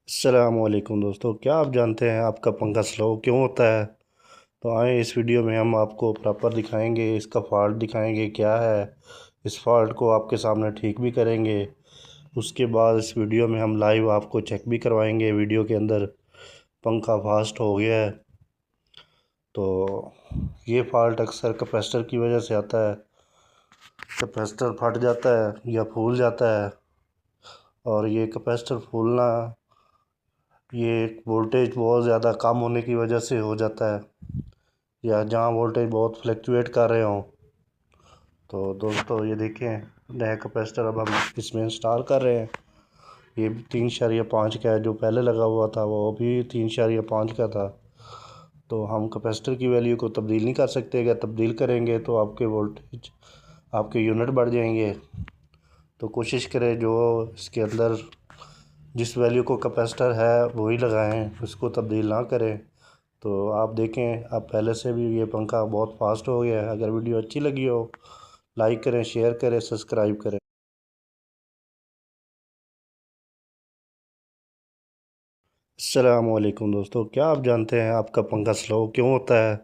अस्सलामुअलैकुम दोस्तों, क्या आप जानते हैं आपका पंखा स्लो क्यों होता है? तो आए इस वीडियो में हम आपको प्रॉपर दिखाएंगे, इसका फॉल्ट दिखाएंगे क्या है। इस फॉल्ट को आपके सामने ठीक भी करेंगे। उसके बाद इस वीडियो में हम लाइव आपको चेक भी करवाएंगे। वीडियो के अंदर पंखा फास्ट हो गया है तो ये फॉल्ट अक्सर कैपेसिटर की वजह से आता है। कैपेसिटर फट जाता है या फूल जाता है, और ये कैपेसिटर फूलना ये वोल्टेज बहुत ज़्यादा कम होने की वजह से हो जाता है, या जहाँ वोल्टेज बहुत फ्लक्चुएट कर रहे हों। तो दोस्तों ये देखें, नया कैपेसिटर अब हम इसमें इंस्टॉल कर रहे हैं। ये 3.5 का है, जो पहले लगा हुआ था वो भी 3.5 का था। तो हम कैपेसिटर की वैल्यू को तब्दील नहीं कर सकते। अगर तब्दील करेंगे तो आपके वोल्टेज, आपके यूनिट बढ़ जाएंगे। तो कोशिश करें जो इसके अंदर जिस वैल्यू को कैपेसिटर है वही लगाएं, उसको तब्दील ना करें। तो आप देखें, अब पहले से भी ये पंखा बहुत फास्ट हो गया है। अगर वीडियो अच्छी लगी हो, लाइक करें, शेयर करें, सब्सक्राइब करें। अस्सलामुअलैकुम दोस्तों, क्या आप जानते हैं आपका पंखा स्लो क्यों होता है?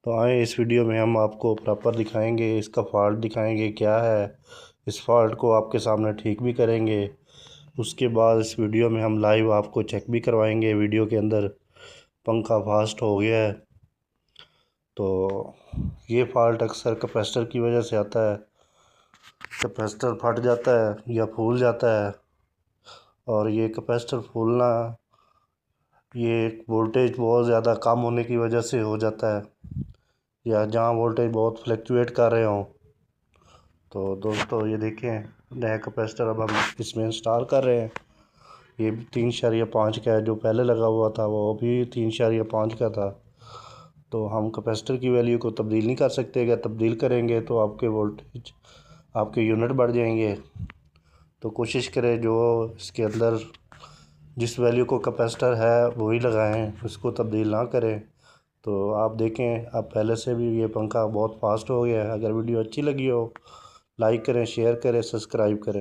तो आए इस वीडियो में हम आपको प्रॉपर दिखाएंगे, इसका फॉल्ट दिखाएंगे क्या है। इस फॉल्ट को आपके सामने ठीक भी करेंगे। उसके बाद इस वीडियो में हम लाइव आपको चेक भी करवाएंगे। वीडियो के अंदर पंखा फास्ट हो गया है तो ये फॉल्ट अक्सर कैपेसिटर की वजह से आता है। कैपेसिटर फट जाता है या फूल जाता है, और ये कैपेसिटर फूलना ये वोल्टेज बहुत ज़्यादा कम होने की वजह से हो जाता है, या जहाँ वोल्टेज बहुत फ्लक्चुएट कर रहे हों। तो दोस्तों ये देखें, नया कैपेसिटर अब हम इसमें इंस्टॉल कर रहे हैं। ये 3.5 का है, जो पहले लगा हुआ था वो भी 3.5 का था। तो हम कैपेसिटर की वैल्यू को तब्दील नहीं कर सकते। अगर तब्दील करेंगे तो आपके वोल्टेज, आपके यूनिट बढ़ जाएंगे। तो कोशिश करें जो इसके अंदर जिस वैल्यू को कैपेसिटर है वही लगाएं, उसको तब्दील ना करें। तो आप देखें, अब पहले से भी ये पंखा बहुत फास्ट हो गया है। अगर वीडियो अच्छी लगी हो, लाइक करें, शेयर करें, सब्सक्राइब करें।